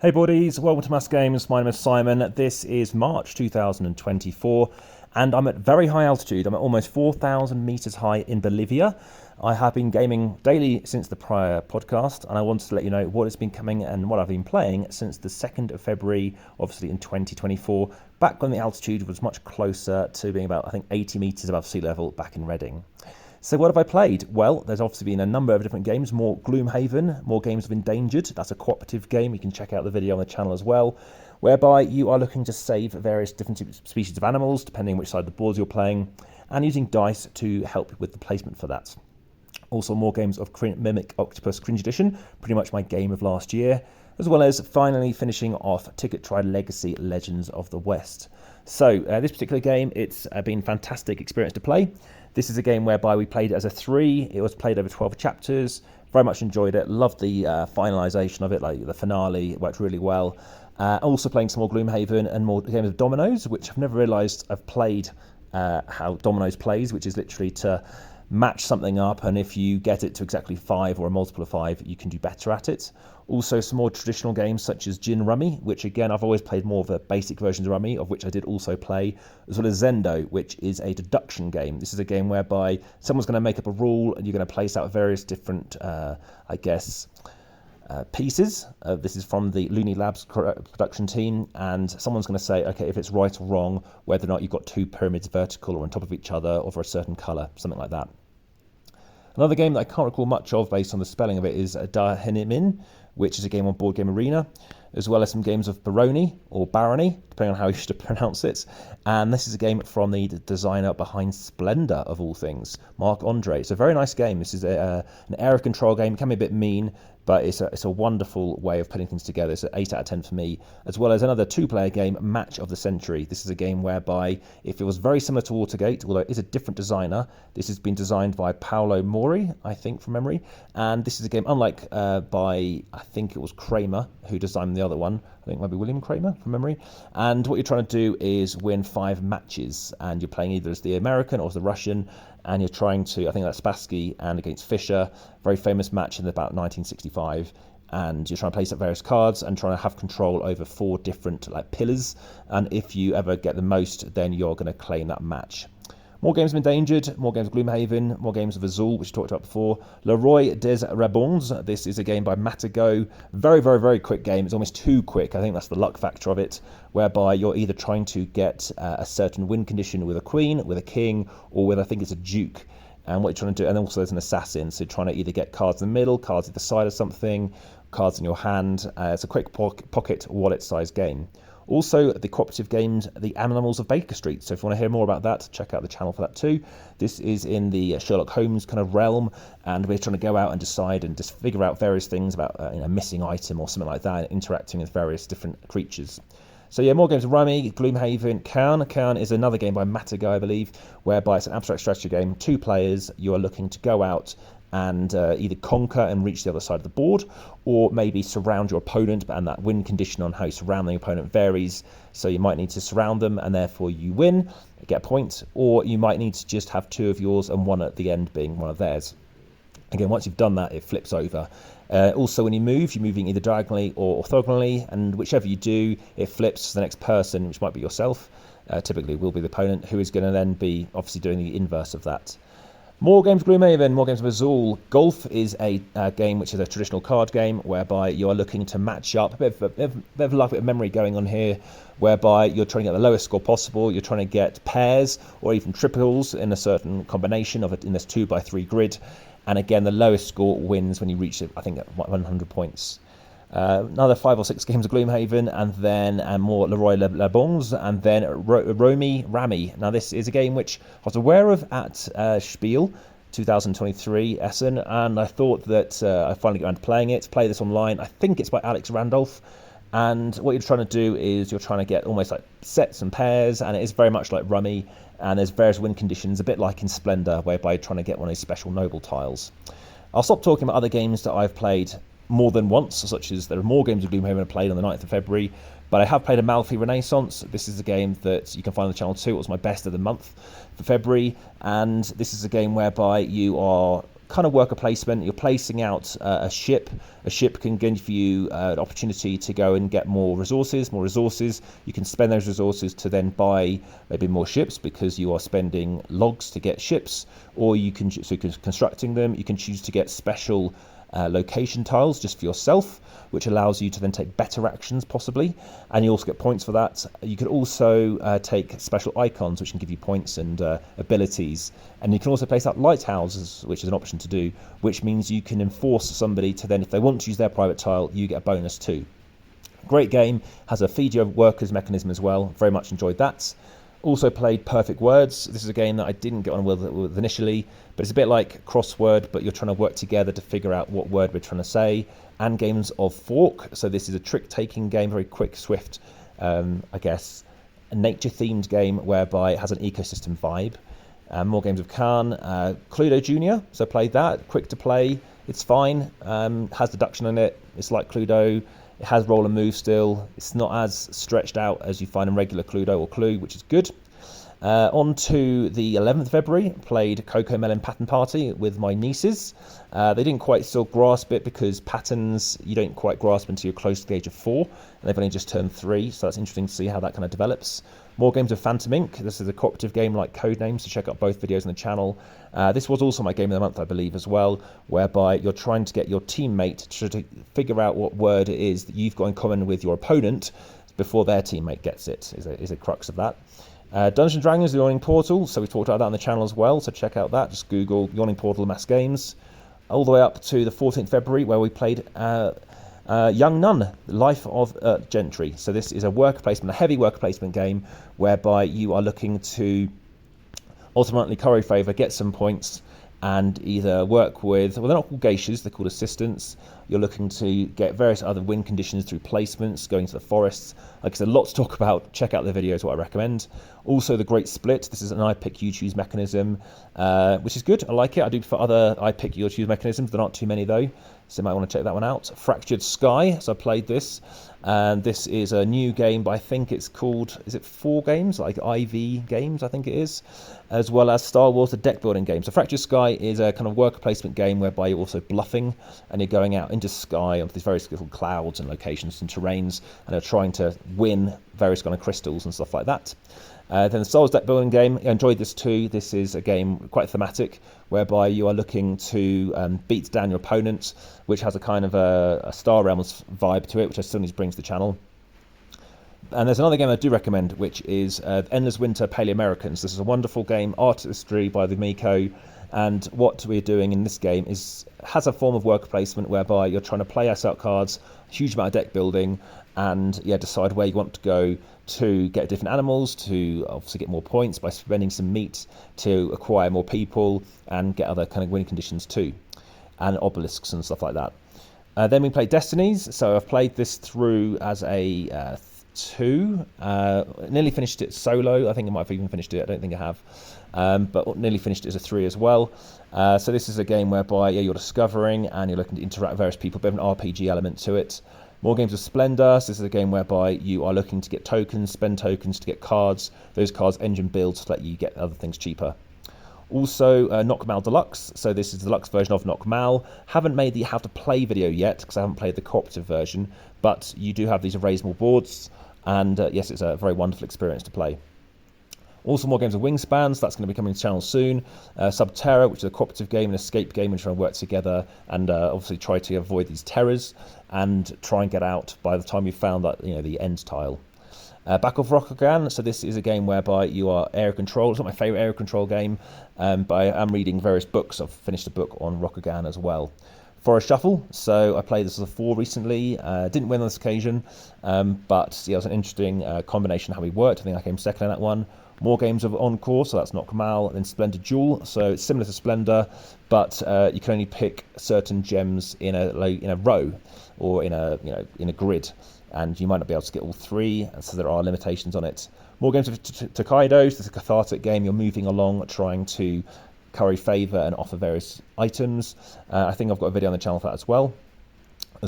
Hey buddies, welcome to Mass Games. My name is Simon. This is March 2024 and I'm at very high altitude. I'm at almost 4,000 meters high in Bolivia. I have been gaming daily since the prior podcast and I wanted to let you know what has been coming and what I've been playing since the 2nd of February, obviously in 2024, back when the altitude was much closer to being about, I think, 80 meters above sea level back in Reading. So what have I played? Well, there's obviously been a number of different games, more Gloomhaven, more Games of Endangered. That's a cooperative game. You can check out the video on the channel as well, whereby you are looking to save various different species of animals, depending on which side of the board you're playing, and using dice to help with the placement for that. Also more games of Mimic Octopus Cringe Edition, pretty much my game of last year, as well as finally finishing off Ticket Tried Legacy Legends of the West. So this particular game, it's been a fantastic experience to play. This is a game whereby we played it as a 3. It was played over 12 chapters. Very much enjoyed it. Loved the finalisation of it, like the finale. It worked really well. Also playing some more Gloomhaven and more games of dominoes, which I've never realised I've played how dominoes plays, which is literally to match something up, and if you get it to exactly 5 or a multiple of 5, you can do better at it. Also some more traditional games such as Gin Rummy, which again I've always played more of the basic versions of Rummy, of which I did also play, as well as Zendo, which is a deduction game. This is a game whereby someone's going to make up a rule and you're going to place out various different, pieces. This is from the Looney Labs production team, and someone's going to say, okay, if it's right or wrong, whether or not you've got 2 pyramids vertical or on top of each other, or for a certain colour, something like that. Another game that I can't recall much of based on the spelling of it is Da Hinimin, which is a game on Board Game Arena, as well as some games of Baroni, or Barony, depending on how you should pronounce it. And this is a game from the designer behind Splendor, of all things, Marc Andre. It's a very nice game. This is an area of control game. It can be a bit mean, but it's a wonderful way of putting things together. It's an 8 out of 10 for me, as well as another 2-player game, Match of the Century. This is a game whereby it feels very similar to Watergate, although it is a different designer. This has been designed by Paolo Mori, I think, from memory. And this is a game, unlike by, I think it was Kramer, who designed the other one. I think it might be William Kramer, from memory. And what you're trying to do is win 5 matches, and you're playing either as the American or as the Russian, and you're trying to, I think that's Spassky and against Fischer, very famous match in about 1965, and you're trying to place up various cards and trying to have control over 4 different pillars, and if you ever get the most, then you're going to claim that match. More games of Endangered, more games of Gloomhaven, more games of Azul, which we talked about before. Le Roi des Rebons. This is a game by Matago. Very, very, very quick game. It's almost too quick. I think that's the luck factor of it, whereby you're either trying to get a certain win condition with a queen, with a king, or with, I think it's a duke. And what you're trying to do, and also there's an assassin, so you're trying to either get cards in the middle, cards either side of something, cards in your hand. It's a quick pocket wallet-sized game. Also, the cooperative games, The Animals of Baker Street. So if you want to hear more about that, check out the channel for that too. This is in the Sherlock Holmes kind of realm, and we're trying to go out and decide and just figure out various things about a missing item or something like that, interacting with various different creatures. So yeah, more games of Rummy, Gloomhaven, Cairn. Cairn is another game by Matago, I believe, whereby it's an abstract strategy game, 2 players. You are looking to go out and either conquer and reach the other side of the board, or maybe surround your opponent, and that win condition on how you surround the opponent varies. So you might need to surround them and therefore you win, get a point, or you might need to just have 2 of yours and 1 at the end being one of theirs. Again, once you've done that, it flips over. Also, when you move, you're moving either diagonally or orthogonally, and whichever you do, it flips to the next person, which might be yourself, typically will be the opponent, who is going to then be obviously doing the inverse of that. More games of Gloomhaven, more games of Azul. Golf is a game which is a traditional card game whereby you are looking to match up. A bit of luck, a bit of memory going on here, whereby you're trying to get the lowest score possible. You're trying to get pairs or even triples in a certain combination of it in this 2x3 grid. And again, the lowest score wins when you reach, I think, 100 points. Another 5 or 6 games of Gloomhaven, and then more Le Roi Les Bons, and then Rami. Now, this is a game which I was aware of at Spiel 2023 Essen, and I thought that I finally got around to playing it. Play this online. I think it's by Alex Randolph. And what you're trying to do is you're trying to get almost like sets and pairs, and it is very much like Rummy, and there's various win conditions, a bit like in Splendor, whereby you're trying to get one of those special noble tiles. I'll stop talking about other games that I've played more than once, such as there are more games of Gloomhaven I played on the 9th of February, but I have played Amalfi Renaissance. This is a game that you can find on the channel too. It was my best of the month for February, and this is a game whereby you are kind of worker placement. You're placing out a ship. A ship can give you an opportunity to go and get more resources. You can spend those resources to then buy maybe more ships because you are spending logs to get ships, or you can constructing them. You can choose to get special location tiles just for yourself, which allows you to then take better actions possibly, and you also get points for that. You could also take special icons which can give you points and abilities, and you can also place out lighthouses, which is an option to do, which means you can enforce somebody to then, if they want to use their private tile, you get a bonus too. Great game, has a feed your workers mechanism as well, very much enjoyed that. Also played Perfect Words. This is a game that I didn't get on with initially, but it's a bit like crossword, but you're trying to work together to figure out what word we're trying to say. And games of Fork. So this is a trick-taking game, very quick, swift, I guess, a nature-themed game whereby it has an ecosystem vibe. More games of Khan. Cluedo Junior. So played that. Quick to play. It's fine. Has deduction in it. It's like Cluedo. It has roll and move still. It's not as stretched out as you find in regular Cluedo or Clue, which is good. On to the 11th of February, played Cocoa Melon Pattern Party with my nieces. They didn't quite still grasp it because patterns you don't quite grasp until you're close to the age of 4, and they've only just turned 3, so that's interesting to see how that kind of develops. More games of Phantom Inc. This is a cooperative game like Codenames, so check out both videos on the channel. This was also my game of the month, I believe, as well, whereby you're trying to get your teammate to figure out what word it is that you've got in common with your opponent before their teammate gets it, is a crux of that. Dungeons & Dragons, The Yawning Portal, so we talked about that on the channel as well, so check out that. Just Google Yawning Portal Mass Games. All the way up to the 14th of February, where we played Young Nun, Life of Gentry. So this is a worker placement, a heavy worker placement game, whereby you are looking to ultimately curry favour, get some points, and either work with, well, they're not called geishas, they're called assistants. You're looking to get various other win conditions through placements, going to the forests. Like I said, a lot to talk about. Check out the videos, what I recommend. Also, the Great Split. This is an I pick, you choose mechanism, which is good. I like it. I do prefer other I pick, you choose mechanisms. There aren't too many, though, so you might want to check that one out. Fractured Sky. So I played this, and this is a new game, but I think it's called, is it 4 games? Like IV games, I think it is, as well as Star Wars, the deck building game. So Fractured Sky is a kind of worker placement game whereby you're also bluffing, and you're going out into sky onto these various little clouds and locations and terrains, and you're trying to win various kind of crystals and stuff like that. Then the Star Wars deck building game, I enjoyed this too. This is a game quite thematic, whereby you are looking to beat down your opponent, which has a kind of a Star Realms vibe to it, which I still need to bring to the channel. And there's another game I do recommend, which is Endless Winter Paleo-Americans. This is a wonderful game, artistry by the Miko, and what we're doing in this game has a form of worker placement whereby you're trying to play out cards, huge amount of deck building, and decide where you want to go to get different animals, to obviously get more points by spending some meat to acquire more people and get other kind of winning conditions too, and obelisks and stuff like that. Then we played Destinies. So I've played this through as a 2, nearly finished it solo. I think I might have even finished it, I don't think I have, but nearly finished it as a 3 as well. So this is a game whereby you're discovering and you're looking to interact with various people, a bit of an RPG element to it. More games of Splendor. So this is a game whereby you are looking to get tokens, spend tokens to get cards. Those cards engine builds to let you get other things cheaper. Also, Knockmal Deluxe. So this is the deluxe version of Knockmal. Haven't made the how to play video yet because I haven't played the cooperative version, but you do have these erasable boards, and yes, it's a very wonderful experience to play. Also, more games of Wingspans. That's going to be coming to the channel soon. Subterra, which is a cooperative game, an escape game, and trying to work together and obviously try to avoid these terrors and try and get out by the time you've found that the end tile. Back of Rokugan. So this is a game whereby you are area control. It's not my favourite area control game, but I am reading various books. I've finished a book on Rokugan as well. Forest Shuffle. So I played this as a 4 recently. Didn't win on this occasion, but it was an interesting combination of how we worked. I think I came second in that one. More games of Encore, so that's Knockmal, and then Splendid Jewel. So it's similar to Splendor, but you can only pick certain gems in a row or in a grid, and you might not be able to get all 3, so there are limitations on it. More games of Tokaido. This is a cathartic game. You're moving along, trying to curry favour and offer various items. I think I've got a video on the channel for that as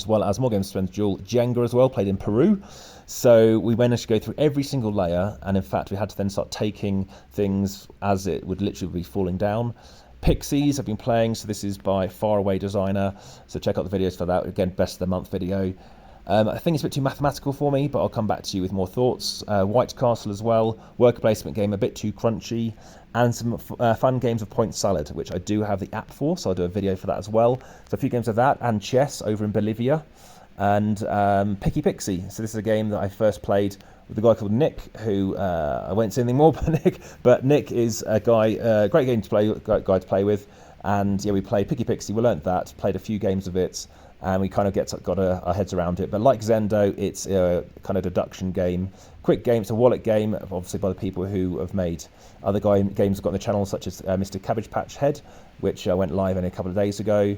well as more games of Splendid Jewel. Jenga as well, played in Peru. So we managed to go through every single layer, and in fact we had to then start taking things as it would literally be falling down. Pixies I've been playing, so this is by Faraway Designer, so check out the videos for that. Again, best of the month video. I think it's a bit too mathematical for me, but I'll come back to you with more thoughts. White Castle as well, worker placement game, a bit too crunchy, and some fun games of Point Salad, which I do have the app for, so I'll do a video for that as well. So a few games of that, and chess over in Bolivia, and Picky Pixie. So this is a game that I first played with a guy called Nick, who I won't say anything more but Nick is a guy, great game to play, guy to play with, and yeah, we played Picky Pixie, we learnt that, played a few games of it, and we kind of got our heads around it. But like Zendo, it's a kind of deduction game, quick game. It's a wallet game, obviously by the people who have made other games got on the channel, such as Mr. Cabbage Patch Head, which went live only a couple of days ago.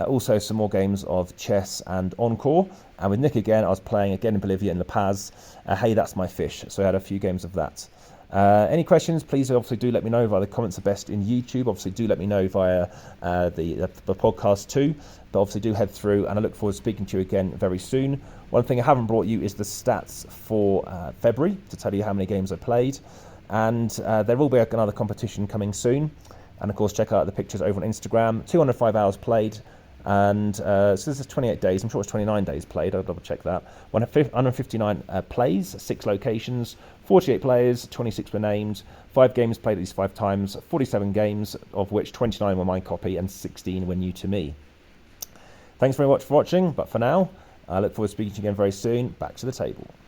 Also some more games of chess and Encore. And with Nick again, I was playing again in Bolivia in La Paz. Hey, That's My Fish. So I had a few games of that. Any questions, please obviously do let me know via the comments are best in YouTube. Obviously do let me know via the podcast too. But obviously do head through, and I look forward to speaking to you again very soon. One thing I haven't brought you is the stats for February, to tell you how many games I played. And there will be another competition coming soon. And of course, check out the pictures over on Instagram. 205 hours played. And so this is 28 days. I'm sure it's 29 days played. I'll double check that. 159 plays, 6 locations, 48 players, 26 were named, 5 games played at least 5 times, 47 games, of which 29 were my copy and 16 were new to me. Thanks very much for watching, but for now, I look forward to speaking to you again very soon. Back to the table.